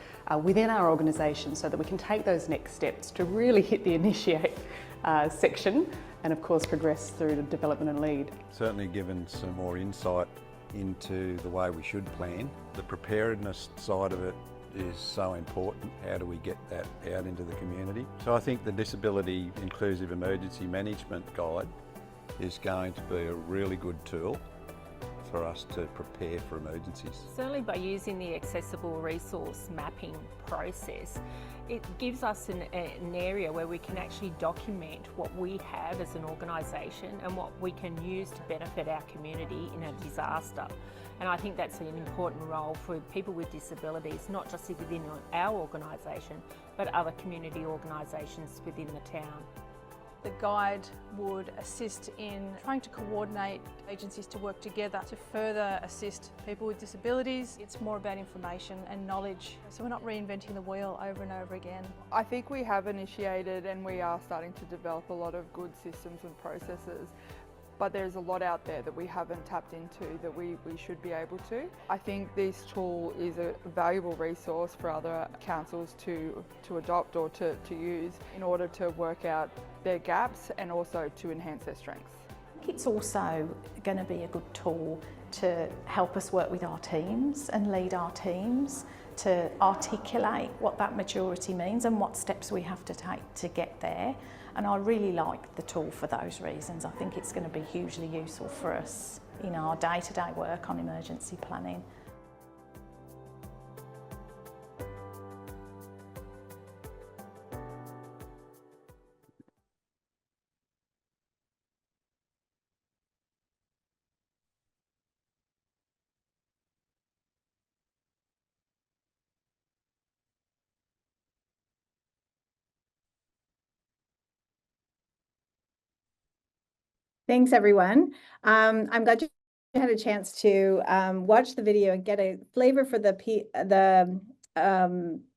within our organisation so that we can take those next steps to really hit the initiate section and of course progress through to development and lead. Certainly given some more insight into the way we should plan. The preparedness side of it is so important. How do we get that out into the community? So I think the Disability Inclusive Emergency Management Guide is going to be a really good tool for us to prepare for emergencies. Certainly by using the accessible resource mapping process, it gives us an area where we can actually document what we have as an organisation and what we can use to benefit our community in a disaster. And I think that's an important role for people with disabilities, not just within our organisation, but other community organisations within the town. The guide would assist in trying to coordinate agencies to work together to further assist people with disabilities. It's more about information and knowledge, so we're not reinventing the wheel over and over again. I think we have initiated and we are starting to develop a lot of good systems and processes, but there's a lot out there that we haven't tapped into that we should be able to. I think this tool is a valuable resource for other councils to adopt or to use in order to work out their gaps and also to enhance their strengths. I think it's also going to be a good tool to help us work with our teams and lead our teams to articulate what that maturity means and what steps we have to take to get there. And I really like the tool for those reasons. I think it's going to be hugely useful for us in our day-to-day work on emergency planning. Thanks, everyone. I'm glad you had a chance to watch the video and get a flavor for the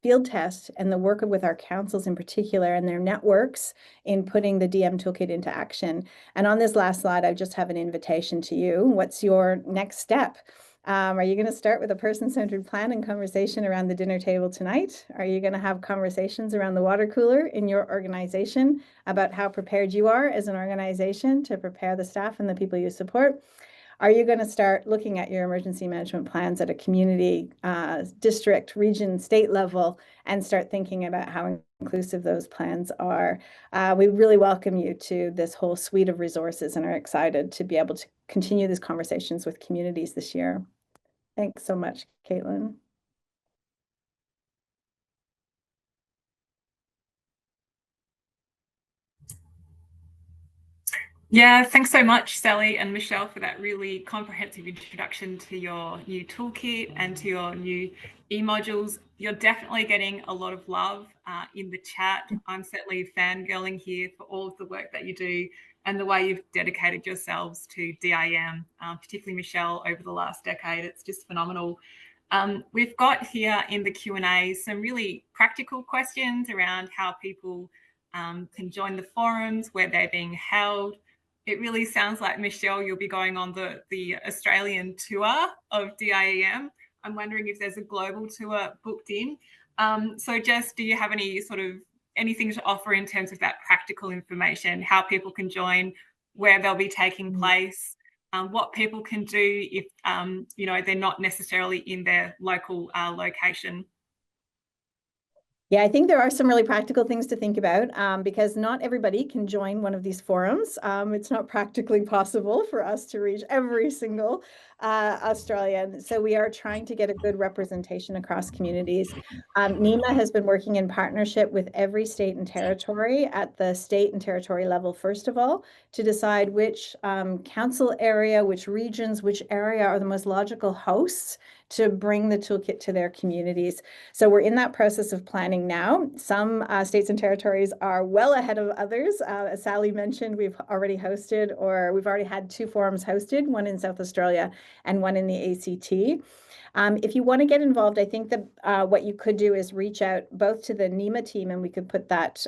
field test and the work with our councils in particular and their networks in putting the DIEM Toolkit into action. And on this last slide, I just have an invitation to you. What's your next step? Are you going to start with a person-centered plan and conversation around the dinner table tonight? Are you going to have conversations around the water cooler in your organization about how prepared you are as an organization to prepare the staff and the people you support? Are you going to start looking at your emergency management plans at a community, district, region, state level and start thinking about how inclusive those plans are? We really welcome you to this whole suite of resources and are excited to be able to continue these conversations with communities this year. Thanks so much, Caitlin. Yeah, thanks so much, Sally and Michelle, for that really comprehensive introduction to your new toolkit and to your new e-modules. You're definitely getting a lot of love in the chat. I'm certainly fangirling here for all of the work that you do and the way you've dedicated yourselves to DIEM, particularly Michelle, over the last decade. It's just phenomenal. We've got here in the Q&A some really practical questions around how people can join the forums, where they're being held. It really sounds like, Michelle, you'll be going on the Australian tour of DIEM. I'm wondering if there's a global tour booked in. So Jess, do you have any anything to offer in terms of that practical information, how people can join, where they'll be taking place, what people can do if they're not necessarily in their local location? Yeah, I think there are some really practical things to think about because not everybody can join one of these forums. It's not practically possible for us to reach every single Australian. So we are trying to get a good representation across communities. NEMA has been working in partnership with every state and territory at the state and territory level, first of all, to decide which council area, which regions, which area are the most logical hosts to bring the toolkit to their communities. So we're in that process of planning now. Some states and territories are well ahead of others. As Sally mentioned, we've already had 2 forums hosted, one in South Australia and one in the ACT. If you want to get involved, I think that what you could do is reach out both to the NEMA team, and we could put that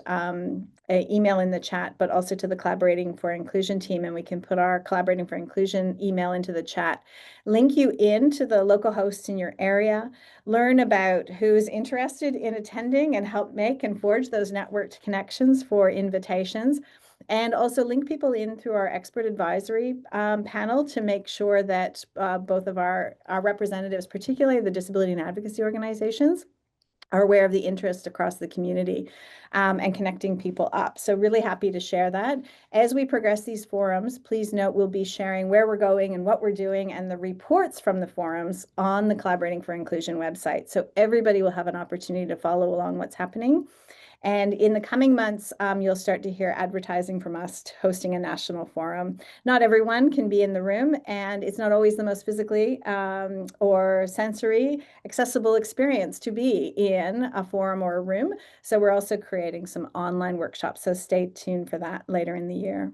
email in the chat, but also to the Collaborating for Inclusion team, and we can put our Collaborating for Inclusion email into the chat. Link you into the local hosts in your area, learn about who's interested in attending, and help make and forge those networked connections for invitations. And also link people in through our expert advisory panel to make sure that both of our representatives, particularly the disability and advocacy organizations, are aware of the interest across the community and connecting people up. So really happy to share that. As we progress these forums, please note we'll be sharing where we're going and what we're doing and the reports from the forums on the Collaborating for Inclusion website. So everybody will have an opportunity to follow along what's happening. And in the coming months, you'll start to hear advertising from us hosting a national forum. Not everyone can be in the room, and it's not always the most physically or sensory accessible experience to be in a forum or a room. So we're also creating some online workshops. So stay tuned for that later in the year.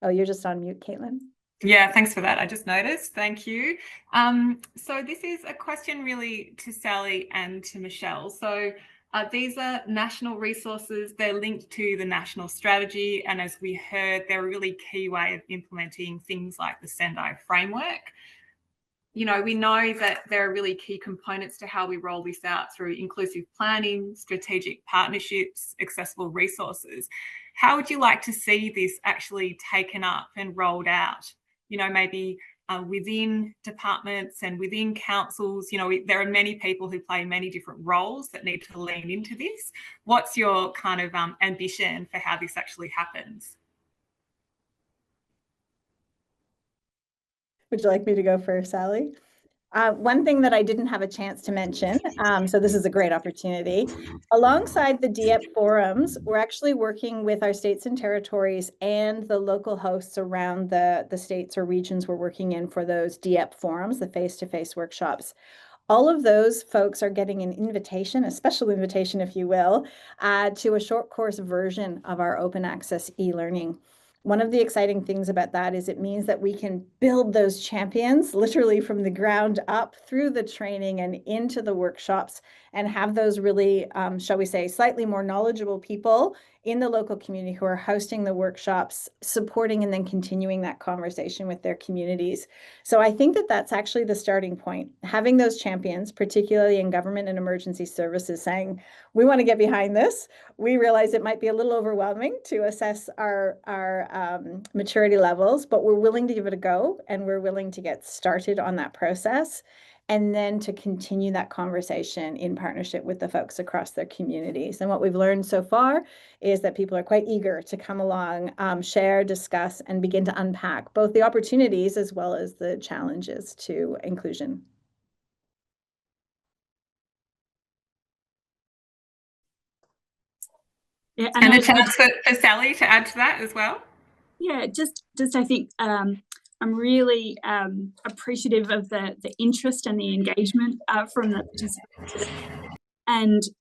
Oh, you're just on mute, Caitlin. Yeah, thanks for that. I just noticed. Thank you. So this is a question really to Sally and to Michelle. So these are national resources. They're linked to the national strategy. And as we heard, they're a really key way of implementing things like the Sendai framework. We know that there are really key components to how we roll this out through inclusive planning, strategic partnerships, accessible resources. How would you like to see this actually taken up and rolled out? Maybe within departments and within councils, there are many people who play many different roles that need to lean into this. What's your kind of ambition for how this actually happens? Would you like me to go first, Sally? One thing that I didn't have a chance to mention, so this is a great opportunity. Alongside the DIEP forums, we're actually working with our states and territories and the local hosts around the states or regions we're working in for those DIEP forums, the face-to-face workshops. All of those folks are getting an invitation, a special invitation, if you will, to a short course version of our open access e-learning. One of the exciting things about that is it means that we can build those champions literally from the ground up through the training and into the workshops and have those really, shall we say, slightly more knowledgeable people in the local community who are hosting the workshops, supporting and then continuing that conversation with their communities. So I think that that's actually the starting point. Having those champions, particularly in government and emergency services, saying, we want to get behind this. We realize it might be a little overwhelming to assess our maturity levels, but we're willing to give it a go and we're willing to get started on that process and then to continue that conversation in partnership with the folks across their communities. And what we've learned so far is that people are quite eager to come along, share, discuss, and begin to unpack both the opportunities as well as the challenges to inclusion. Yeah, and a chance for Sally to add to that as well. Yeah, just I think I'm really appreciative of the interest and the engagement from the participants today,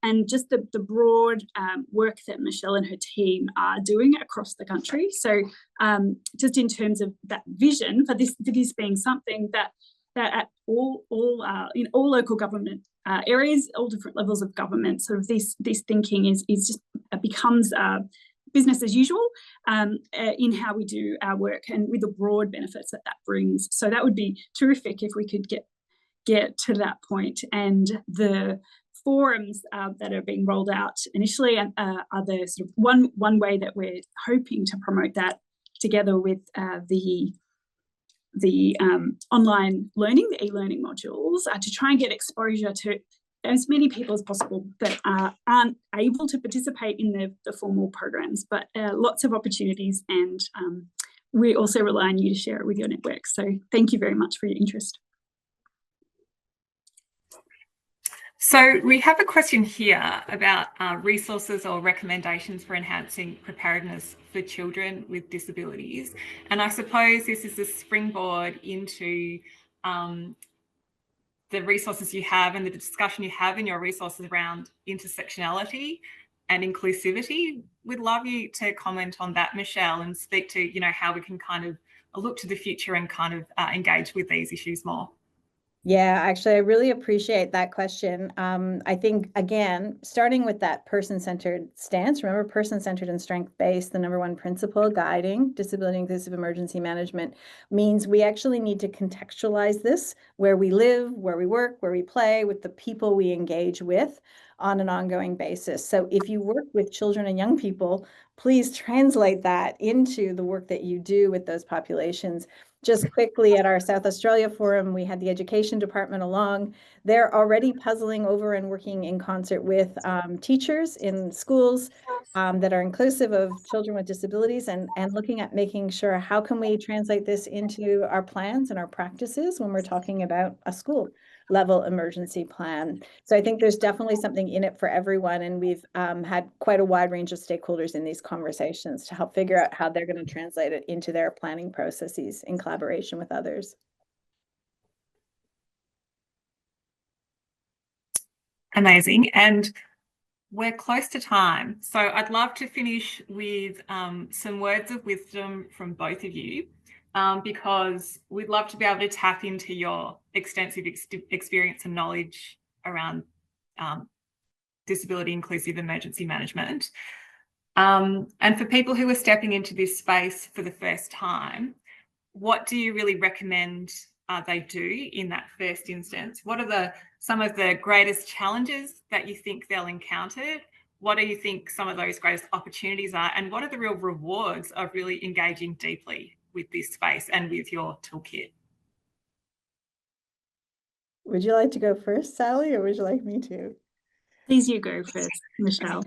and just the broad work that Michelle and her team are doing across the country. So just in terms of that vision for this being something that at all in all local government areas, all different levels of government, sort of this thinking is just becomes business as usual in how we do our work, and with the broad benefits that brings. So that would be terrific if we could get to that point. And the forums that are being rolled out initially are the sort of one way that we're hoping to promote that, together with the online learning, the e-learning modules, to try and get exposure to as many people as possible that aren't able to participate in the formal programs, but lots of opportunities, and we also rely on you to share it with your network. So thank you very much for your interest. So we have a question here about resources or recommendations for enhancing preparedness for children with disabilities. And I suppose this is a springboard into the resources you have and the discussion you have in your resources around intersectionality and inclusivity. We'd love you to comment on that, Michelle, and speak to, you know, how we can kind of look to the future and kind of engage with these issues more. Yeah, actually, I really appreciate that question. I think, again, starting with that person-centered stance, remember, person-centered and strength-based, the #1 principle guiding disability-inclusive emergency management, means we actually need to contextualize this where we live, where we work, where we play, with the people we engage with on an ongoing basis. So if you work with children and young people, please translate that into the work that you do with those populations. Just quickly, at our South Australia forum, we had the education department along. They're already puzzling over and working in concert with teachers in schools that are inclusive of children with disabilities, and looking at making sure, how can we translate this into our plans and our practices when we're talking about a school level emergency plan. So I think there's definitely something in it for everyone, and we've had quite a wide range of stakeholders in these conversations to help figure out how they're going to translate it into their planning processes in collaboration with others. Amazing. And we're close to time, so I'd love to finish with some words of wisdom from both of you, because we'd love to be able to tap into your extensive experience and knowledge around disability inclusive emergency management. And for people who are stepping into this space for the first time, what do you really recommend they do in that first instance? What are some of the greatest challenges that you think they'll encounter? What do you think some of those greatest opportunities are? And what are the real rewards of really engaging deeply with this space and with your toolkit? Would you like to go first, Sally, or would you like me to? Please, you go first, Michelle.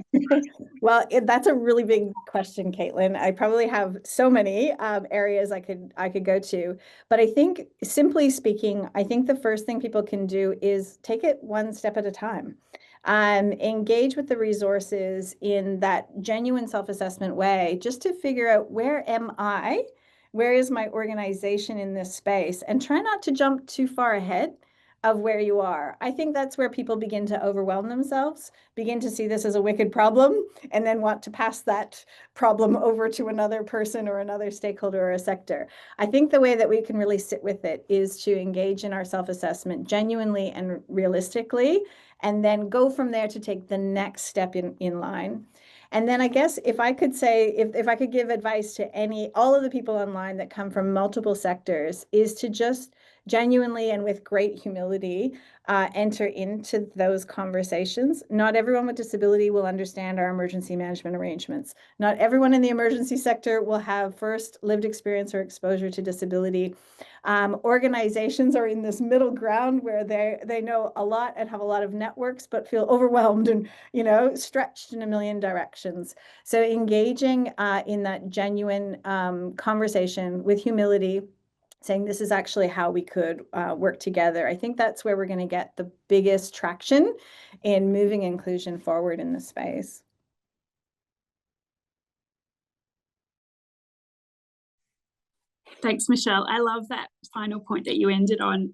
Well, that's a really big question, Caitlin. I probably have so many areas I could go to, but I think, simply speaking, I think the first thing people can do is take it one step at a time. Engage with the resources in that genuine self-assessment way, just to figure out, where am I? Where is my organization in this space? And try not to jump too far ahead of where you are. I think that's where people begin to overwhelm themselves, begin to see this as a wicked problem, and then want to pass that problem over to another person or another stakeholder or a sector. I think the way that we can really sit with it is to engage in our self-assessment genuinely and realistically, and then go from there to take the next step in line. And then I guess if I could say, if I could give advice to all of the people online that come from multiple sectors, is to just genuinely and with great humility enter into those conversations. Not everyone with disability will understand our emergency management arrangements. Not everyone in the emergency sector will have first lived experience or exposure to disability. Organizations are in this middle ground where they know a lot and have a lot of networks, but feel overwhelmed and, stretched in a million directions. So engaging in that genuine conversation with humility, saying this is actually how we could work together. I think that's where we're going to get the biggest traction in moving inclusion forward in this space. Thanks, Michelle. I love that final point that you ended on.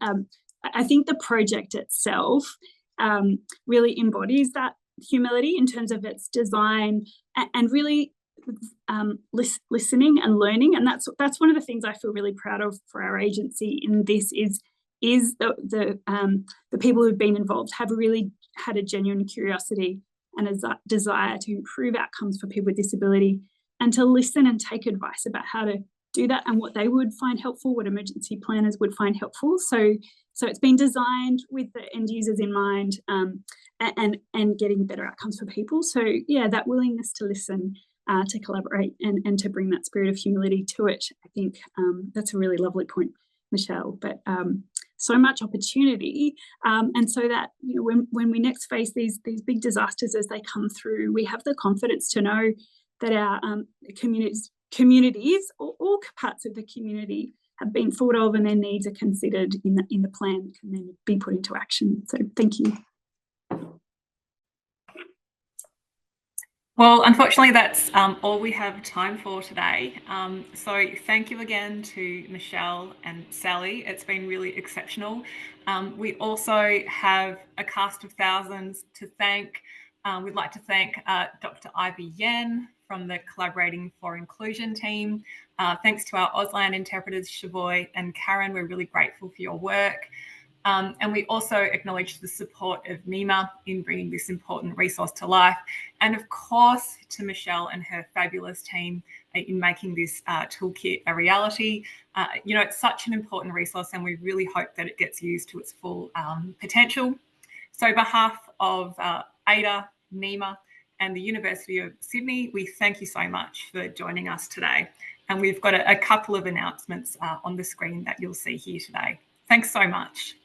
I think the project itself really embodies that humility in terms of its design and really listening and learning. And that's one of the things I feel really proud of for our agency in this is the people who've been involved have really had a genuine curiosity and a desire to improve outcomes for people with disability, and to listen and take advice about how to do that and what they would find helpful, what emergency planners would find helpful. So it's been designed with the end users in mind, and getting better outcomes for people. So yeah, that willingness to listen, to collaborate and to bring that spirit of humility to it. I think that's a really lovely point, Michelle. But so much opportunity, and so that, you know, when we next face these big disasters as they come through, we have the confidence to know that our communities or all parts of the community have been thought of and their needs are considered in the plan that can then be put into action. So thank you. Well, unfortunately, that's all we have time for today. So thank you again to Michelle and Sally. It's been really exceptional. We also have a cast of thousands to thank. We'd like to thank Dr. Ivy Yen from the Collaborating for Inclusion team. Thanks to our Auslan interpreters, Shavoy and Karen. We're really grateful for your work. And we also acknowledge the support of NEMA in bringing this important resource to life. And of course, to Michelle and her fabulous team in making this toolkit a reality. You know, it's such an important resource and we really hope that it gets used to its full potential. So on behalf of ADA, NEMA and the University of Sydney, we thank you so much for joining us today. And we've got a couple of announcements on the screen that you'll see here today. Thanks so much.